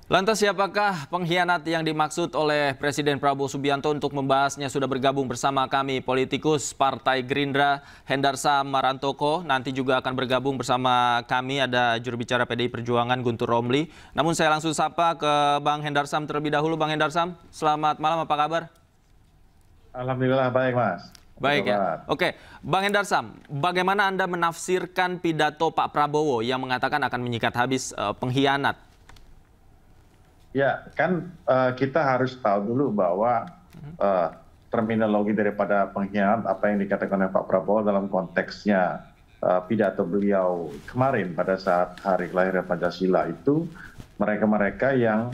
Lantas siapakah pengkhianat yang dimaksud oleh Presiden Prabowo Subianto? Untuk membahasnya sudah bergabung bersama kami politikus Partai Gerindra Hendarsam Marantoko. Nanti juga akan bergabung bersama kami ada juru bicara PDI Perjuangan Guntur Romli. Namun saya langsung sapa ke Bang Hendarsam terlebih dahulu. Bang Hendarsam, selamat malam, apa kabar? Alhamdulillah baik, Mas. Baik ya. Oke, Bang Hendarsam, bagaimana Anda menafsirkan pidato Pak Prabowo yang mengatakan akan menyikat habis pengkhianat? Ya, kan kita harus tahu dulu bahwa terminologi daripada pengkhianat apa yang dikatakan oleh Pak Prabowo dalam konteksnya pidato beliau kemarin pada saat hari kelahiran Pancasila itu mereka-mereka yang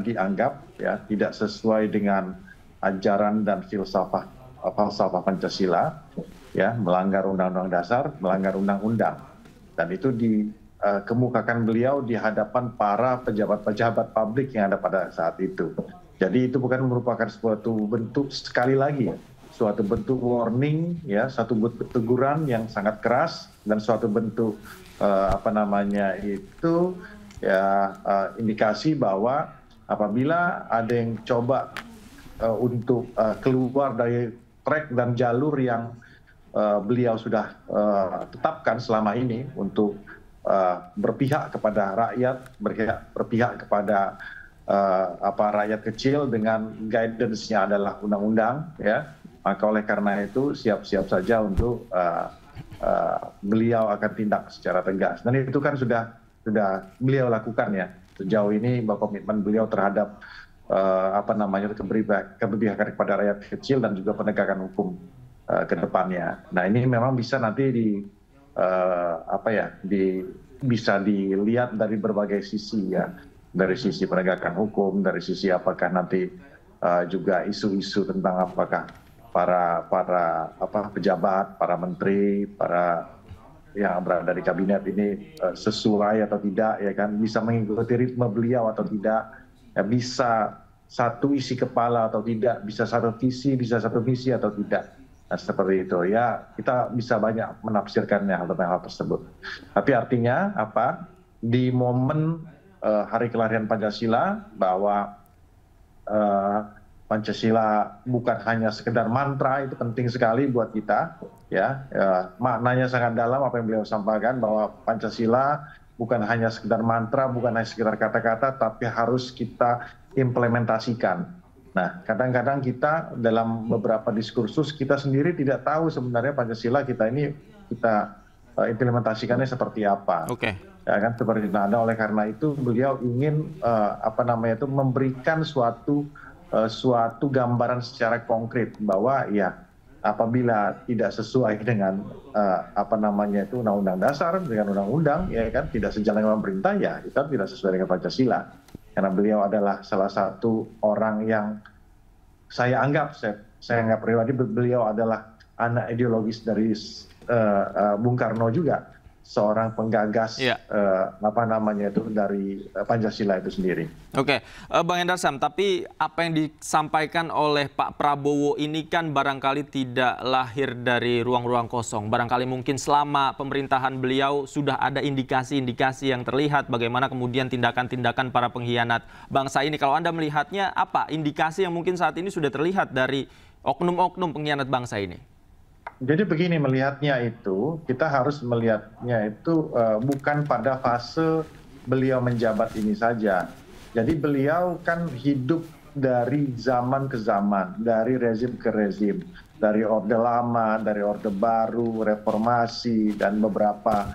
dianggap ya tidak sesuai dengan ajaran dan falsafah Pancasila, ya melanggar Undang-Undang Dasar, melanggar undang-undang, dan itu dikemukakan beliau di hadapan para pejabat-pejabat publik yang ada pada saat itu. Jadi itu bukan merupakan suatu bentuk, sekali lagi, suatu bentuk warning, ya, satu bentuk teguran yang sangat keras dan suatu bentuk indikasi bahwa apabila ada yang coba untuk keluar dari track dan jalur yang beliau sudah tetapkan selama ini untuk berpihak kepada rakyat, berpihak kepada rakyat kecil dengan guidance-nya adalah undang-undang, ya, maka oleh karena itu siap-siap saja untuk beliau akan tindak secara tegas. Dan itu kan sudah beliau lakukan, ya, sejauh ini bahwa komitmen beliau terhadap keberpihakan kepada rakyat kecil dan juga penegakan hukum ke depannya. Nah, ini memang bisa nanti bisa dilihat dari berbagai sisi, ya, dari sisi penegakan hukum, dari sisi apakah nanti juga isu-isu tentang apakah para pejabat, para menteri, para yang berada di kabinet ini sesuai atau tidak, ya kan, bisa mengikuti ritme beliau atau tidak, ya, bisa satu isi kepala atau tidak, bisa satu visi, bisa satu misi atau tidak. Nah, seperti itu, ya, kita bisa banyak menafsirkannya hal tersebut. Tapi artinya apa? Di momen hari kelahiran Pancasila, bahwa Pancasila bukan hanya sekedar mantra, itu penting sekali buat kita, ya, maknanya sangat dalam apa yang beliau sampaikan, bahwa Pancasila bukan hanya sekedar mantra, bukan hanya sekedar kata-kata, tapi harus kita implementasikan. Nah, kadang-kadang kita dalam beberapa diskursus kita sendiri tidak tahu sebenarnya Pancasila kita implementasikannya seperti apa. Oke. Ya kan, seperti itu. Nah, oleh karena itu beliau ingin memberikan suatu gambaran secara konkret bahwa ya apabila tidak sesuai dengan Undang-Undang Dasar, dengan undang-undang, ya kan, tidak sejalan dengan pemerintah, ya itu tidak sesuai dengan Pancasila. Karena beliau adalah salah satu orang yang saya anggap pribadi, beliau adalah anak ideologis dari Bung Karno juga, seorang penggagas dari Pancasila itu sendiri. Oke, Bang Hendarsam, tapi apa yang disampaikan oleh Pak Prabowo ini kan barangkali tidak lahir dari ruang-ruang kosong. Barangkali mungkin selama pemerintahan beliau sudah ada indikasi-indikasi yang terlihat bagaimana kemudian tindakan-tindakan para pengkhianat bangsa ini. Kalau Anda melihatnya, apa indikasi yang mungkin saat ini sudah terlihat dari oknum-oknum pengkhianat bangsa ini? Jadi begini melihatnya itu, kita harus melihatnya itu bukan pada fase beliau menjabat ini saja. Jadi beliau kan hidup dari zaman ke zaman, dari rezim ke rezim, dari orde lama, dari orde baru, reformasi, dan beberapa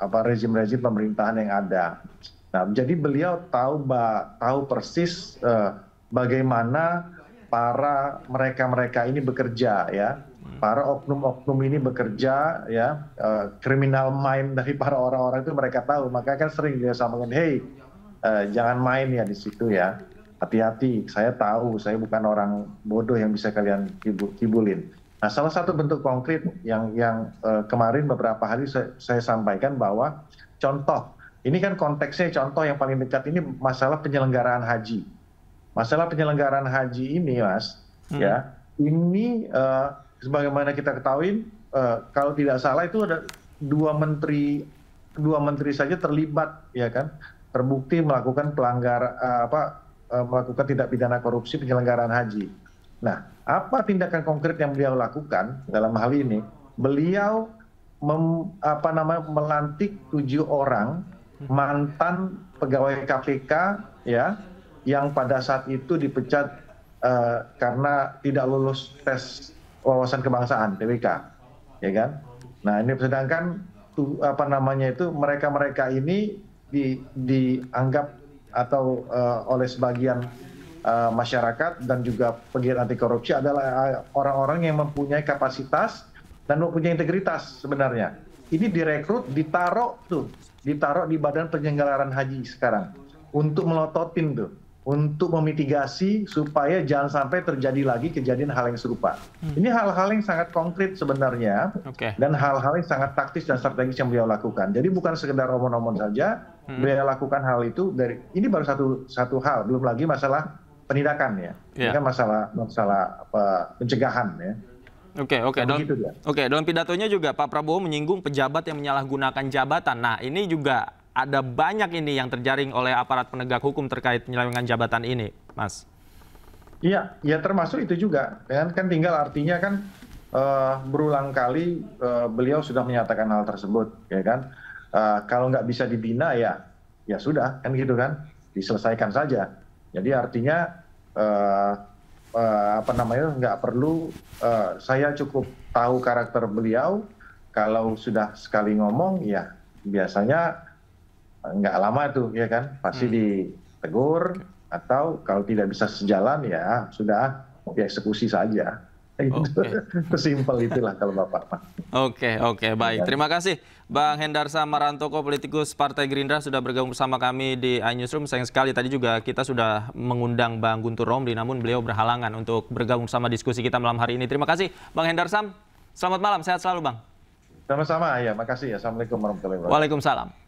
rezim-rezim pemerintahan yang ada. Nah, jadi beliau tahu persis bagaimana mereka ini bekerja, ya, para oknum-oknum ini bekerja, ya, criminal mind dari para orang-orang itu mereka tahu, maka kan sering dia sampaikan, hey, jangan main ya di situ, ya, hati-hati, saya tahu, saya bukan orang bodoh yang bisa kalian kibulin. Nah, salah satu bentuk konkret yang kemarin beberapa hari saya sampaikan bahwa contoh, ini kan konteksnya contoh yang paling dekat ini masalah penyelenggaraan haji. Masalah penyelenggaraan haji ini, Mas, ya, ini sebagaimana kita ketahui, kalau tidak salah itu dua menteri saja terlibat, ya kan, terbukti melakukan melakukan tindak pidana korupsi penyelenggaraan haji. Nah, apa tindakan konkret yang beliau lakukan dalam hal ini? Beliau melantik 7 orang mantan pegawai KPK, ya, yang pada saat itu dipecat karena tidak lulus tes wawasan kebangsaan (TWK), ya kan. Nah, ini sedangkan mereka ini dianggap atau oleh sebagian masyarakat dan juga pegiat anti korupsi adalah orang-orang yang mempunyai kapasitas dan mempunyai integritas sebenarnya. Ini direkrut, ditaruh di Badan Penyelenggaraan Haji sekarang untuk melototin tuh, untuk memitigasi supaya jangan sampai terjadi lagi kejadian hal yang serupa. Ini hal-hal yang sangat konkret sebenarnya, dan hal-hal yang sangat taktis dan strategis yang beliau lakukan. Jadi bukan sekedar omong-omong saja, beliau lakukan hal itu ini baru satu hal, belum lagi masalah penindakan, ya. Ini kan masalah pencegahan, ya. Dalam pidatonya juga Pak Prabowo menyinggung pejabat yang menyalahgunakan jabatan. Nah, ini juga ada banyak ini yang terjaring oleh aparat penegak hukum terkait penyalahgunaan jabatan ini, Mas. Iya, ya termasuk itu juga. Kan tinggal artinya kan berulang kali beliau sudah menyatakan hal tersebut, ya kan. Kalau nggak bisa dibina ya sudah, kan gitu kan, diselesaikan saja. Jadi artinya nggak perlu, saya cukup tahu karakter beliau. Kalau sudah sekali ngomong, ya biasanya nggak lama tuh, ya kan, pasti ditegur, atau kalau tidak bisa sejalan ya sudah dieksekusi saja. Sesimpel itulah kalau Bapak. Oke, baik. Terima kasih Bang Hendarsam Marantoko, politikus Partai Gerindra, sudah bergabung bersama kami di iNewsroom. Sayang sekali tadi juga kita sudah mengundang Bang Guntur Romli, namun beliau berhalangan untuk bergabung sama diskusi kita malam hari ini. Terima kasih Bang Hendarsam. Selamat malam, sehat selalu Bang. Sama-sama, ya, makasih ya. Assalamualaikum warahmatullahi wabarakatuh. Waalaikumsalam.